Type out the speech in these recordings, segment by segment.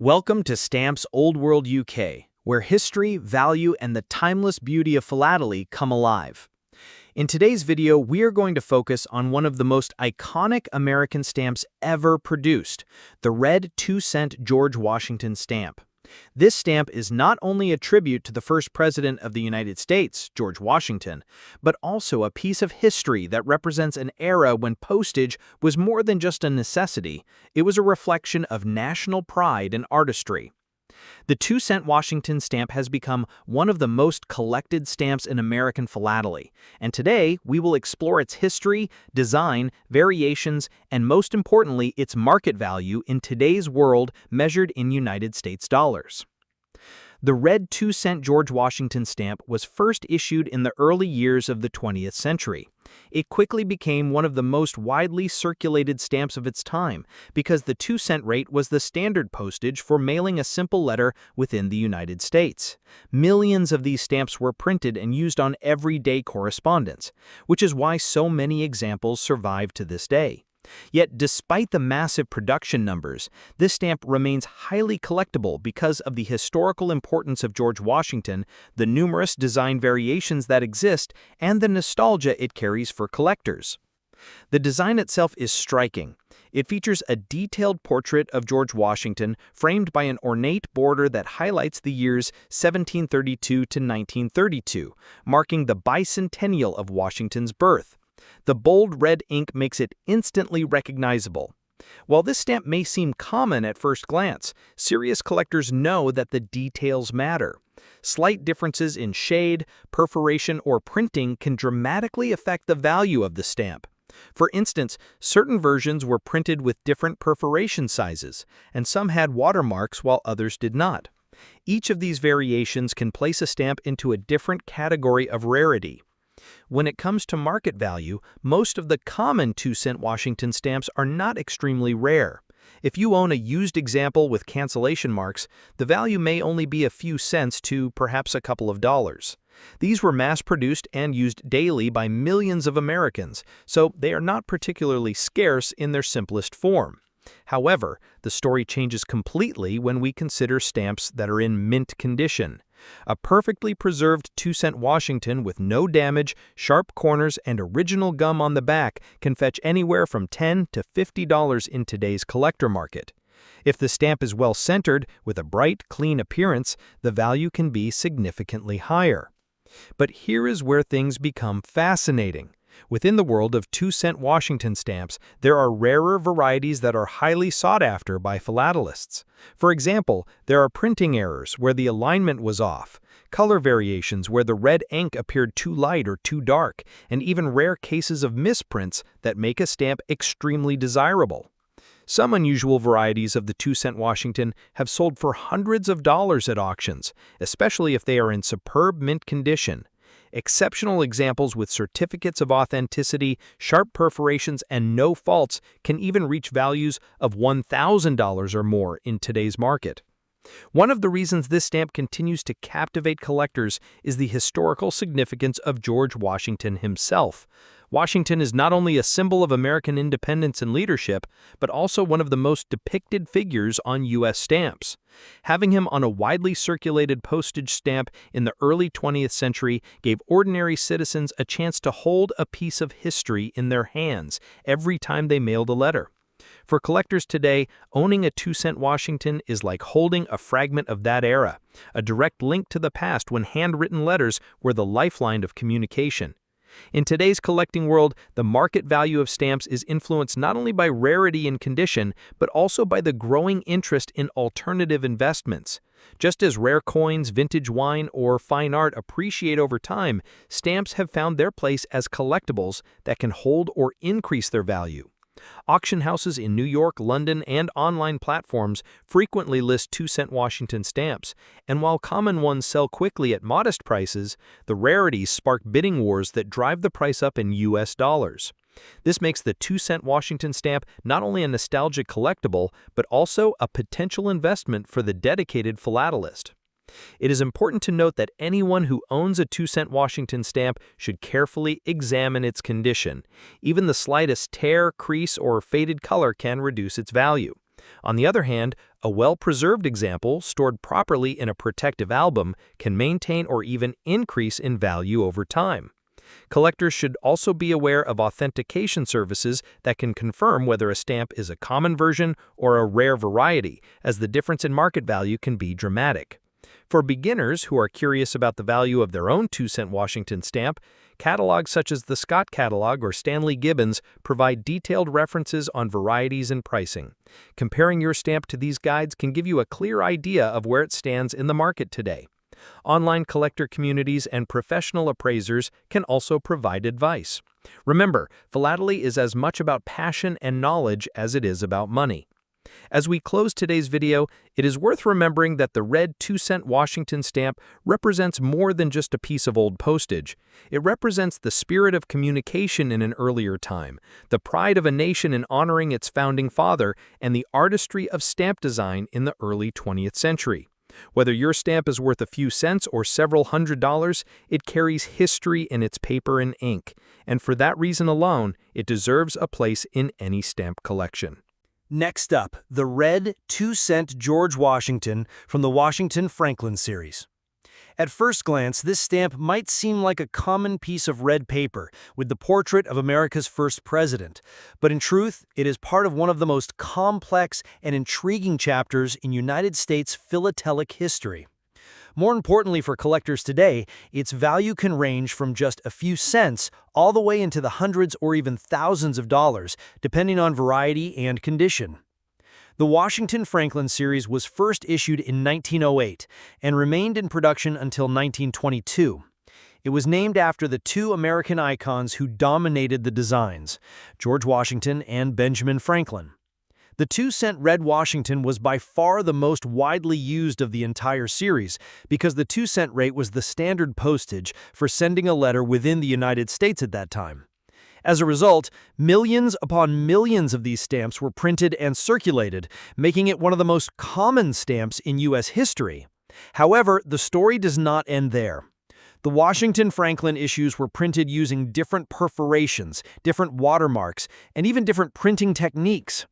Welcome to Stamps Old World UK, where history, value, and the timeless beauty of philately come alive. In today's video, we are going to focus on one of the most iconic American stamps ever produced, the red 2-cent George Washington stamp. This stamp is not only a tribute to the first president of the United States, George Washington, but also a piece of history that represents an era when postage was more than just a necessity. It was a reflection of national pride and artistry. The 2-cent Washington stamp has become one of the most collected stamps in American philately, and today we will explore its history, design, variations, and most importantly, its market value in today's world measured in United States dollars. The red 2-cent George Washington stamp was first issued in the early years of the 20th century. It quickly became one of the most widely circulated stamps of its time because the 2-cent rate was the standard postage for mailing a simple letter within the United States. Millions of these stamps were printed and used on everyday correspondence, which is why so many examples survive to this day. Yet, despite the massive production numbers, this stamp remains highly collectible because of the historical importance of George Washington, the numerous design variations that exist, and the nostalgia it carries for collectors. The design itself is striking. It features a detailed portrait of George Washington framed by an ornate border that highlights the years 1732 to 1932, marking the bicentennial of Washington's birth. The bold red ink makes it instantly recognizable. While this stamp may seem common at first glance, serious collectors know that the details matter. Slight differences in shade, perforation, or printing can dramatically affect the value of the stamp. For instance, certain versions were printed with different perforation sizes, and some had watermarks while others did not. Each of these variations can place a stamp into a different category of rarity. When it comes to market value, most of the common 2-cent Washington stamps are not extremely rare. If you own a used example with cancellation marks, the value may only be a few cents to perhaps a couple of dollars. These were mass-produced and used daily by millions of Americans, so they are not particularly scarce in their simplest form. However, the story changes completely when we consider stamps that are in mint condition. A perfectly preserved 2-cent Washington with no damage, sharp corners, and original gum on the back can fetch anywhere from $10 to $50 in today's collector market. If the stamp is well centered with a bright, clean appearance, the value can be significantly higher. But here is where things become fascinating. Within the world of 2-cent Washington stamps, there are rarer varieties that are highly sought after by philatelists. For example, there are printing errors where the alignment was off, color variations where the red ink appeared too light or too dark, and even rare cases of misprints that make a stamp extremely desirable. Some unusual varieties of the 2-cent Washington have sold for hundreds of dollars at auctions, especially if they are in superb mint condition. Exceptional examples with certificates of authenticity, sharp perforations, and no faults can even reach values of $1,000 or more in today's market. One of the reasons this stamp continues to captivate collectors is the historical significance of George Washington himself. Washington is not only a symbol of American independence and leadership, but also one of the most depicted figures on U.S. stamps. Having him on a widely circulated postage stamp in the early 20th century gave ordinary citizens a chance to hold a piece of history in their hands every time they mailed a letter. For collectors today, owning a 2-cent Washington is like holding a fragment of that era, a direct link to the past when handwritten letters were the lifeline of communication. In today's collecting world, the market value of stamps is influenced not only by rarity and condition, but also by the growing interest in alternative investments. Just as rare coins, vintage wine, or fine art appreciate over time, stamps have found their place as collectibles that can hold or increase their value. Auction houses in New York, London, and online platforms frequently list 2-cent Washington stamps, and while common ones sell quickly at modest prices, the rarities spark bidding wars that drive the price up in U.S. dollars. This makes the 2-cent Washington stamp not only a nostalgic collectible, but also a potential investment for the dedicated philatelist. It is important to note that anyone who owns a 2-cent Washington stamp should carefully examine its condition. Even the slightest tear, crease, or faded color can reduce its value. On the other hand, a well-preserved example, stored properly in a protective album, can maintain or even increase in value over time. Collectors should also be aware of authentication services that can confirm whether a stamp is a common version or a rare variety, as the difference in market value can be dramatic. For beginners who are curious about the value of their own 2-cent Washington stamp, catalogs such as the Scott Catalog or Stanley Gibbons provide detailed references on varieties and pricing. Comparing your stamp to these guides can give you a clear idea of where it stands in the market today. Online collector communities and professional appraisers can also provide advice. Remember, philately is as much about passion and knowledge as it is about money. As we close today's video, it is worth remembering that the red 2-cent Washington stamp represents more than just a piece of old postage. It represents the spirit of communication in an earlier time, the pride of a nation in honoring its founding father, and the artistry of stamp design in the early 20th century. Whether your stamp is worth a few cents or several $100s, it carries history in its paper and ink, and for that reason alone, it deserves a place in any stamp collection. Next up, the red 2-cent George Washington from the Washington Franklin series. At first glance, this stamp might seem like a common piece of red paper with the portrait of America's first president, but in truth, it is part of one of the most complex and intriguing chapters in United States philatelic history. More importantly for collectors today, its value can range from just a few cents all the way into the hundreds or even thousands of dollars, depending on variety and condition. The Washington Franklin series was first issued in 1908 and remained in production until 1922. It was named after the two American icons who dominated the designs, George Washington and Benjamin Franklin. The 2-cent red Washington was by far the most widely used of the entire series because the 2-cent rate was the standard postage for sending a letter within the United States at that time. As a result, millions upon millions of these stamps were printed and circulated, making it one of the most common stamps in U.S. history. However, the story does not end there. The Washington Franklin issues were printed using different perforations, different watermarks, and even different printing techniques.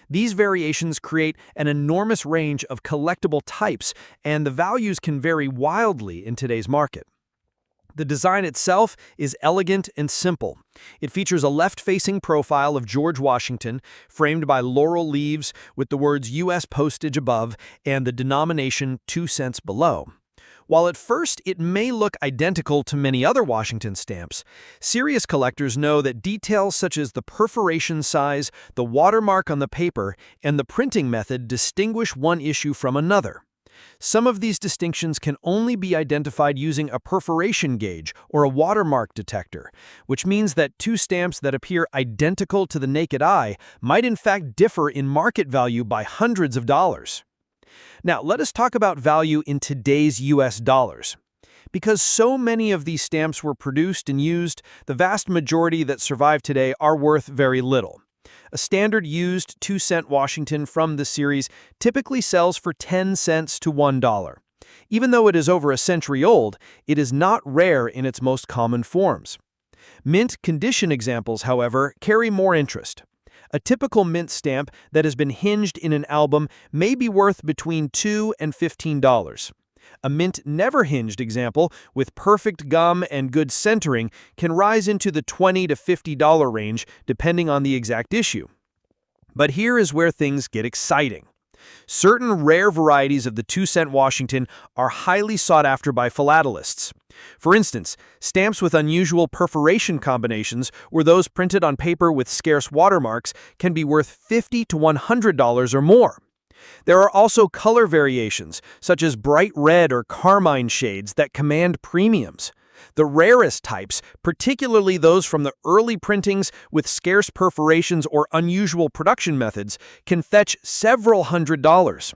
These variations create an enormous range of collectible types, and the values can vary wildly in today's market. The design itself is elegant and simple. It features a left-facing profile of George Washington, framed by laurel leaves with the words U.S. postage above and the denomination 2 cents below. While at first it may look identical to many other Washington stamps, serious collectors know that details such as the perforation size, the watermark on the paper, and the printing method distinguish one issue from another. Some of these distinctions can only be identified using a perforation gauge or a watermark detector, which means that two stamps that appear identical to the naked eye might in fact differ in market value by hundreds of dollars. Now, let us talk about value in today's U.S. dollars. Because so many of these stamps were produced and used, the vast majority that survive today are worth very little. A standard used 2-cent Washington from the series typically sells for 10 cents to $1. Even though it is over a century old, it is not rare in its most common forms. Mint condition examples, however, carry more interest. A typical mint stamp that has been hinged in an album may be worth between $2 and $15. A mint never hinged example with perfect gum and good centering can rise into the $20 to $50 range depending on the exact issue. But here is where things get exciting. Certain rare varieties of the 2-cent Washington are highly sought after by philatelists. For instance, stamps with unusual perforation combinations or those printed on paper with scarce watermarks can be worth $50 to $100 or more. There are also color variations, such as bright red or carmine shades that command premiums. The rarest types, particularly those from the early printings with scarce perforations or unusual production methods, can fetch several $100s.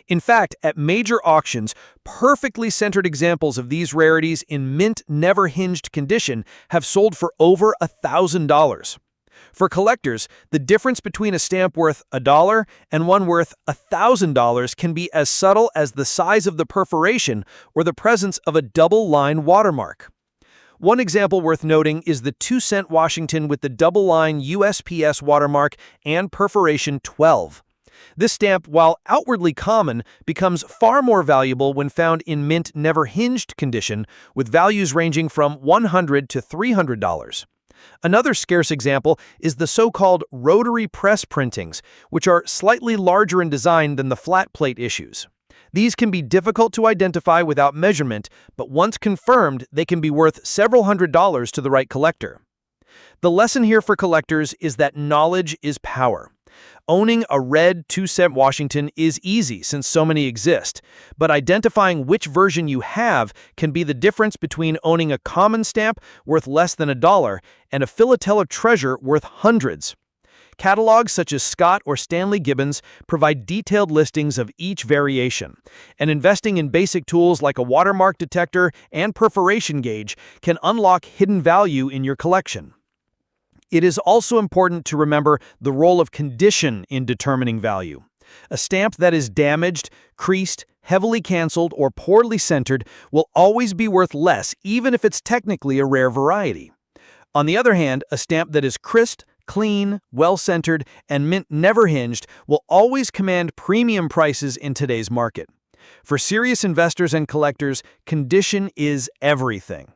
In fact, at major auctions, perfectly centered examples of these rarities in mint never hinged condition have sold for over $1,000. For collectors, the difference between a stamp worth $1 and one worth $1,000 can be as subtle as the size of the perforation or the presence of a double-line watermark. One example worth noting is the 2-cent Washington with the double-line USPS watermark and perforation 12. This stamp, while outwardly common, becomes far more valuable when found in mint never hinged condition, with values ranging from $100 to $300. Another scarce example is the so-called rotary press printings, which are slightly larger in design than the flat plate issues. These can be difficult to identify without measurement, but once confirmed, they can be worth several $100s to the right collector. The lesson here for collectors is that knowledge is power. Owning a red 2-cent Washington is easy since so many exist, but identifying which version you have can be the difference between owning a common stamp worth less than $1 and a philatelic treasure worth hundreds. Catalogs such as Scott or Stanley Gibbons provide detailed listings of each variation, and investing in basic tools like a watermark detector and perforation gauge can unlock hidden value in your collection. It is also important to remember the role of condition in determining value. A stamp that is damaged, creased, heavily canceled, or poorly centered will always be worth less, even if it's technically a rare variety. On the other hand, a stamp that is crisp, clean, well-centered, and mint never hinged will always command premium prices in today's market. For serious investors and collectors, condition is everything.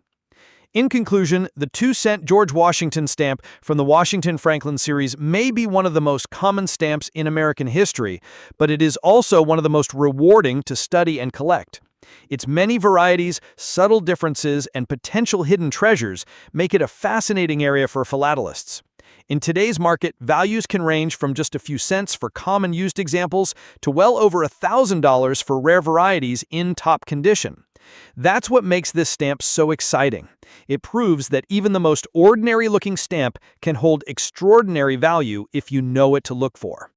In conclusion, the 2-cent George Washington stamp from the Washington Franklin series may be one of the most common stamps in American history, but it is also one of the most rewarding to study and collect. Its many varieties, subtle differences, and potential hidden treasures make it a fascinating area for philatelists. In today's market, values can range from just a few cents for common used examples to well over $1,000 for rare varieties in top condition. That's what makes this stamp so exciting. It proves that even the most ordinary-looking stamp can hold extraordinary value if you know what to look for.